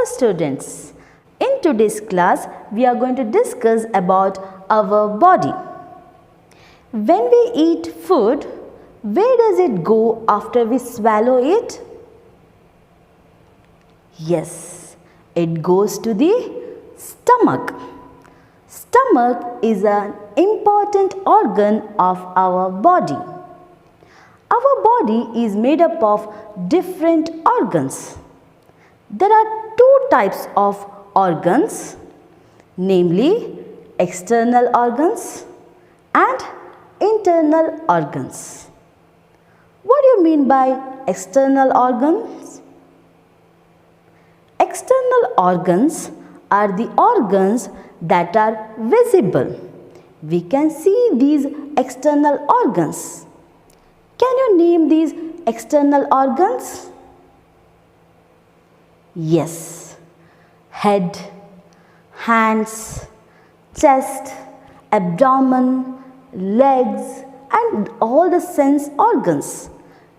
students, in today's class we are going to discuss about our body. When we eat food, where does it go after we swallow it? Yes, it goes to the stomach. Stomach is an important organ of our body. Our body is made up of different organs. There are two types of organs, namely external organs and internal organs. What do you mean by external organs? External organs are the organs that are visible. We can see these external organs. Can you name these external organs? Yes, head, hands, chest, abdomen, legs and all the sense organs.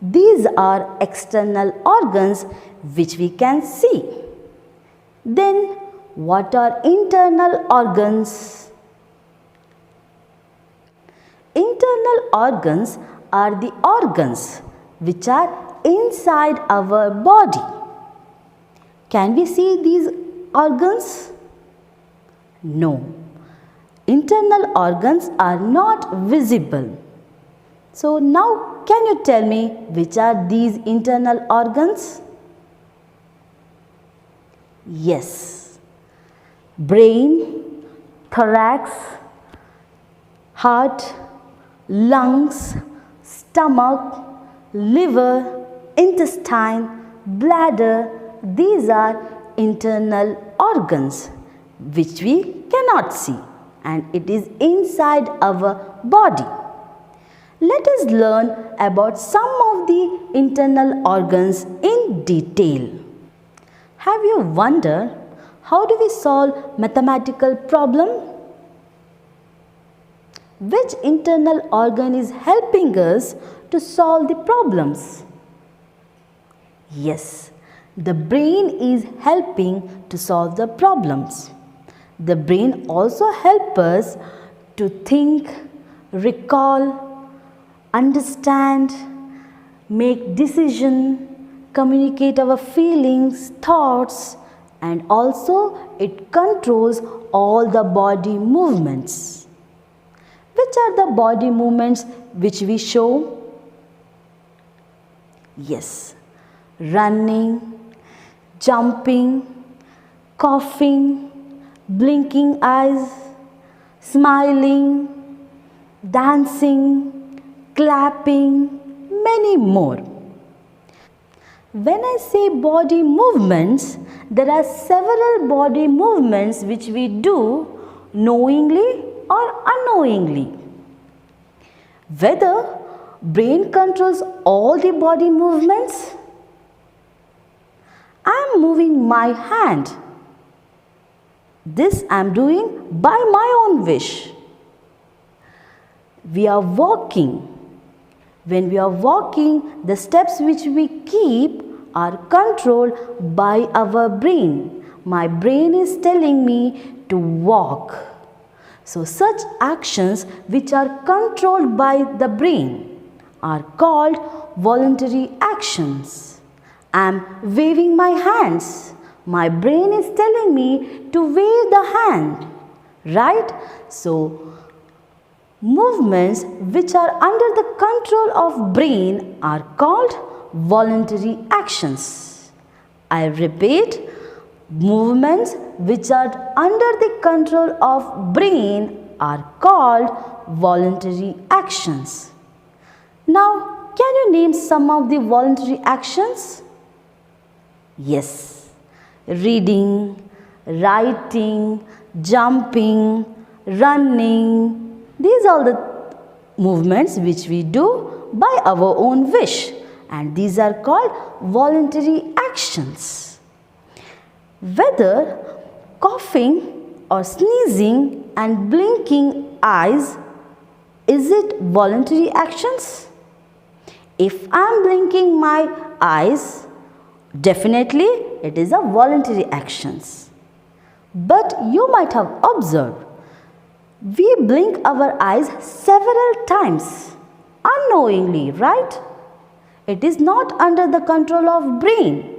These are external organs which we can see. Then what are internal organs? Internal organs are the organs which are inside our body. Can we see these organs? No. Internal organs are not visible. So now can you tell me which are these internal organs? Yes. Brain, thorax, heart, lungs, stomach, liver, intestine, bladder. These are internal organs which we cannot see, and it is inside our body. Let us learn about some of the internal organs in detail. Have you wondered how do we solve mathematical problem? Which internal organ is helping us to solve the problems? Yes, the brain is helping to solve the problems. The brain also helps us to think, recall, understand, make decision, communicate our feelings, thoughts, and also it controls all the body movements. Which are the body movements which we show? Yes, running, jumping, coughing, blinking eyes, smiling, dancing, clapping, many more. When I say body movements, there are several body movements which we do knowingly or unknowingly. Whether brain controls all the body movements? I am moving my hand. This I am doing by my own wish. We are walking. When we are walking, the steps which we keep are controlled by our brain. My brain is telling me to walk. So such actions which are controlled by the brain are called voluntary actions. I am waving my hands. My brain is telling me to wave the hand, right? So movements which are under the control of brain are called voluntary actions. I repeat, movements which are under the control of brain are called voluntary actions. Now, can you name some of the voluntary actions? Yes, reading, writing, jumping, running. These are the movements which we do by our own wish, and these are called voluntary actions. Whether coughing or sneezing and blinking eyes, is it voluntary actions? If I am blinking my eyes, Definitely, it is a voluntary actions. But you might have observed, we blink our eyes several times unknowingly, right? It is not under the control of brain.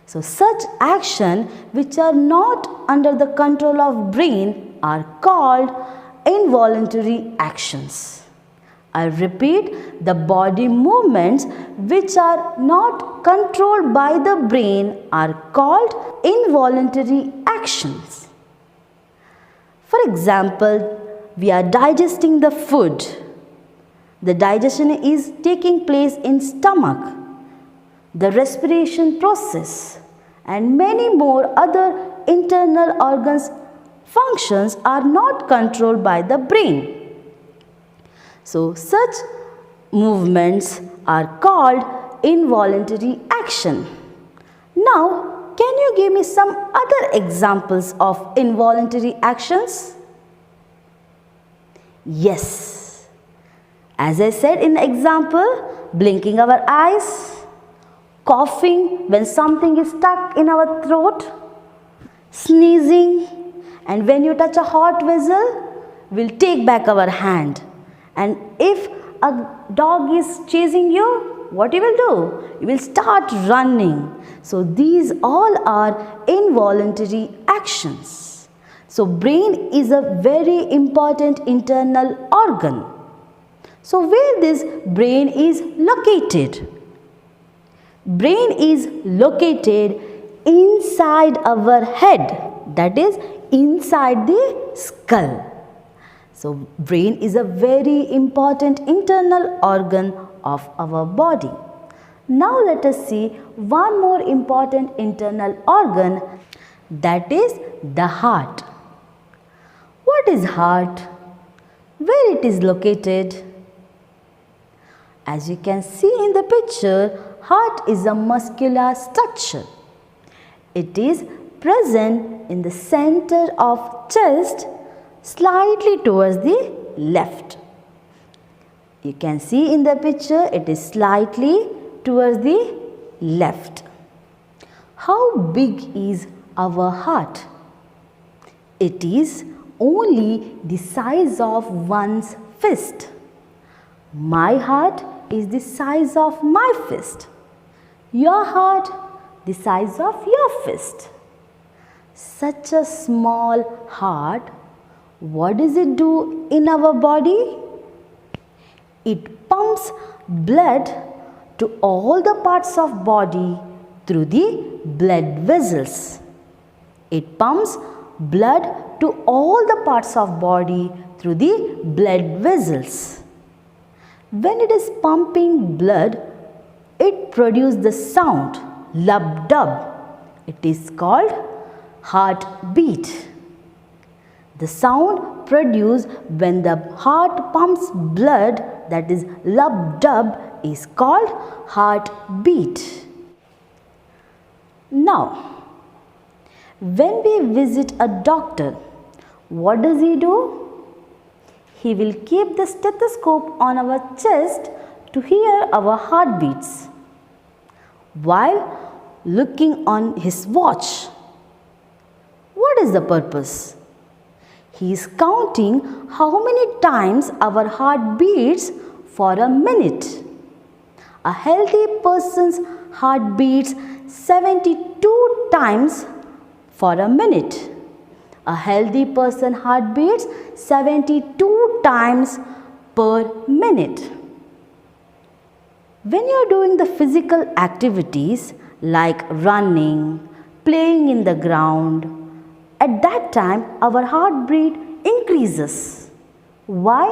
So such action which are not under the control of brain are called involuntary actions. I repeat, the body movements which are not controlled by the brain are called involuntary actions. For example, we are digesting the food. The digestion is taking place in stomach, the respiration process, and many more other internal organs functions are not controlled by the brain. So such movements are called involuntary action. Now, can you give me some other examples of involuntary actions? Yes. As I said in the example, blinking our eyes, coughing when something is stuck in our throat, sneezing, and when you touch a hot vessel, we'll take back our hand. And if a dog is chasing you, what you will do? You will start running. So these all are involuntary actions. So brain is a very important internal organ. So where this brain is located? Brain is located inside our head, that is inside the skull. So brain is a very important internal organ of our body. Now let us see one more important internal organ, that is the heart. What is heart? Where it is located? As you can see in the picture, heart is a muscular structure. It is present in the center of chest, slightly towards the left. You can see in the picture, it is slightly towards the left. How big is our heart? It is only the size of one's fist. My heart is the size of my fist. Your heart, the size of your fist. Such a small heart, what does it do in our body? It pumps blood to all the parts of body through the blood vessels. It pumps blood to all the parts of body through the blood vessels. When it is pumping blood, it produces the sound lub-dub. It is called heartbeat. The sound produced when the heart pumps blood, that is lub-dub, is called heartbeat. Now, when we visit a doctor, what does he do? He will keep the stethoscope on our chest to hear our heartbeats while looking on his watch. What is the purpose? He is counting how many times our heart beats for a minute. A healthy person's heart beats 72 times for a minute. A healthy person's heart beats 72 times per minute. When you are doing the physical activities like running, playing in the ground, at that time our heartbeat increases. Why?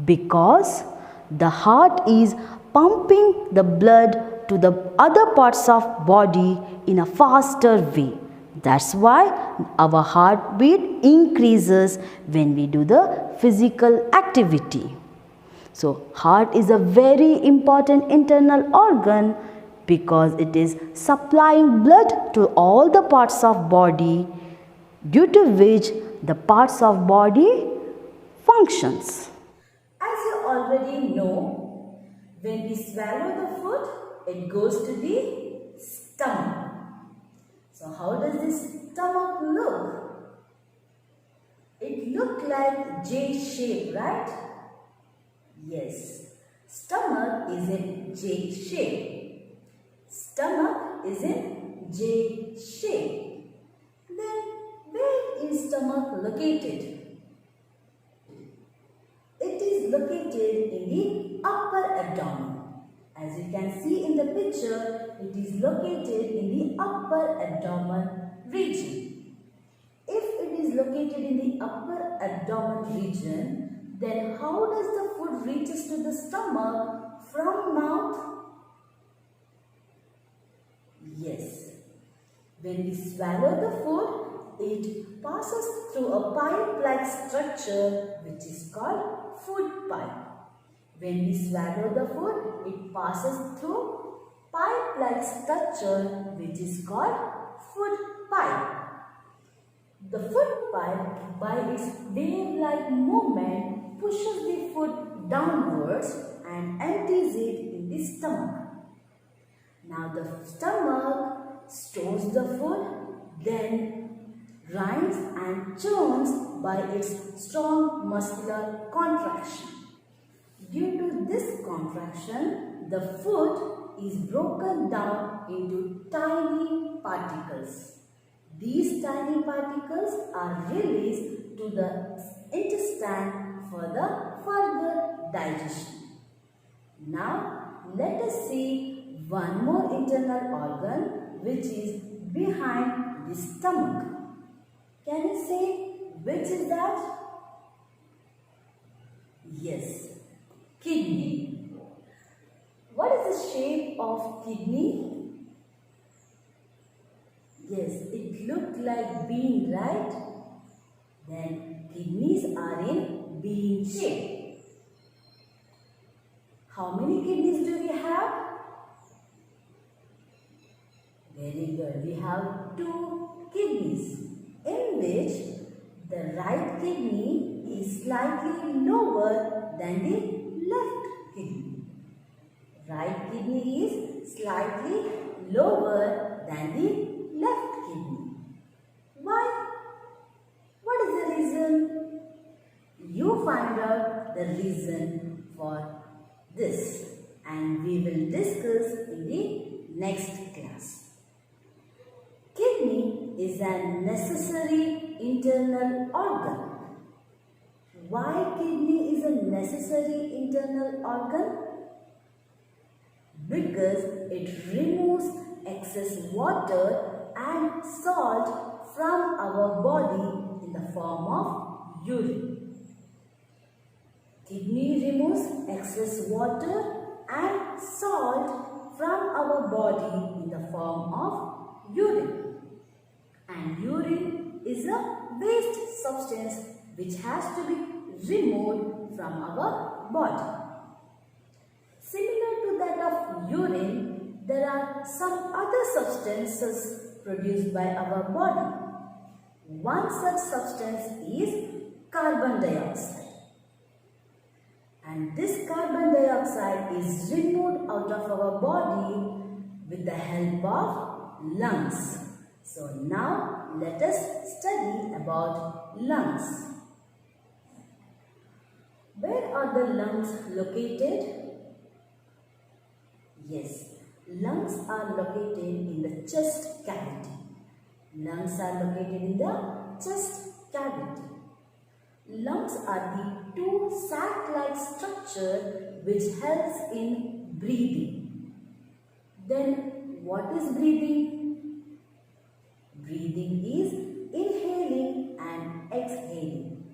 Because the heart is pumping the blood to the other parts of body in a faster way. That's why our heartbeat increases when we do the physical activity. So heart is a very important internal organ because it is supplying blood to all the parts of body, due to which the parts of body functions. As you already know, when we swallow the food, it goes to the stomach. So how does this stomach look? It looks like J shape, right? Yes. Stomach is in J shape. Stomach is in J shape. Then where is stomach located? It is located in the upper abdomen. As you can see in the picture, it is located in the upper abdomen region. If it is located in the upper abdomen region, then how does the food reaches to the stomach from mouth? Yes. When we swallow the food, it passes through a pipe-like structure which is called food pipe. When we swallow the food, it passes through pipe-like structure which is called food pipe. The food pipe, by its wave-like movement, pushes the food downwards and empties it in the stomach. Now the stomach stores the food, then grinds and churns by its strong muscular contraction. Due to this contraction, the food is broken down into tiny particles. These tiny particles are released to the intestine for the further digestion. Now, let us see one more internal organ which is behind the stomach. Can you say which is that? Yes, kidney. What is the shape of kidney? Yes, it looked like bean, right? Then kidneys are in bean shape. How many kidneys do we have? Very good. We have 2 kidneys, in which the right kidney is slightly lower than the left kidney. Right kidney is slightly lower than the left kidney. Why? What is the reason? You find out the reason for this, and we will discuss in the next class. Kidney is a necessary internal organ. Why kidney is a necessary internal organ? Because it removes excess water and salt from our body in the form of urine. Kidney removes excess water and salt from our body in the form of urine. And urine is a waste substance which has to be removed from our body. Similar to that of urine, there are some other substances produced by our body. One such substance is carbon dioxide. And this carbon dioxide is removed out of our body with the help of lungs. So now let us study about lungs. Where are the lungs located? Yes, lungs are located in the chest cavity. Lungs are located in the chest cavity. Lungs are the 2 sac-like structure which helps in breathing. Then what is breathing? Breathing is inhaling and exhaling.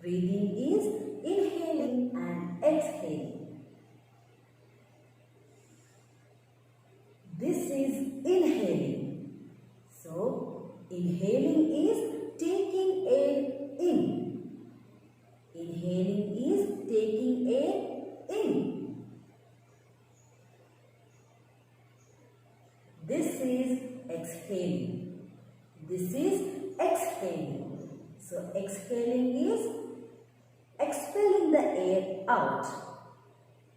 Breathing is inhaling and exhaling. This is inhaling. So, inhaling is taking air in. Inhaling is taking air in. This is exhaling. This is exhaling. So, exhaling is expelling the air out.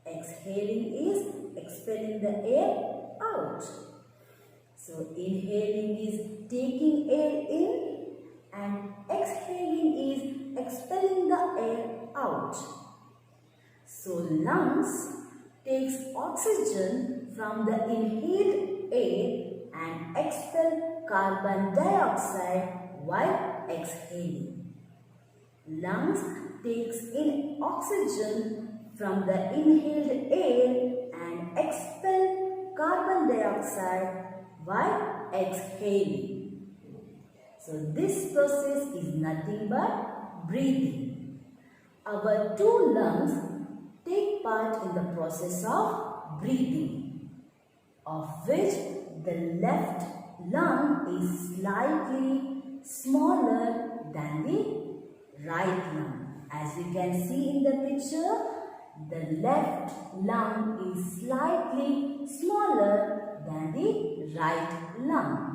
Exhaling is expelling the air out. So inhaling is taking air in and exhaling is expelling the air out. So lungs takes oxygen from the inhaled air and expel carbon dioxide while exhaling. Lungs takes in oxygen from the inhaled air and expel carbon dioxide while exhaling. So this process is nothing but breathing. Our two lungs take part in the process of breathing, of which the left lung is slightly smaller than the right lung. As you can see in the picture, the left lung is slightly smaller than the right lung.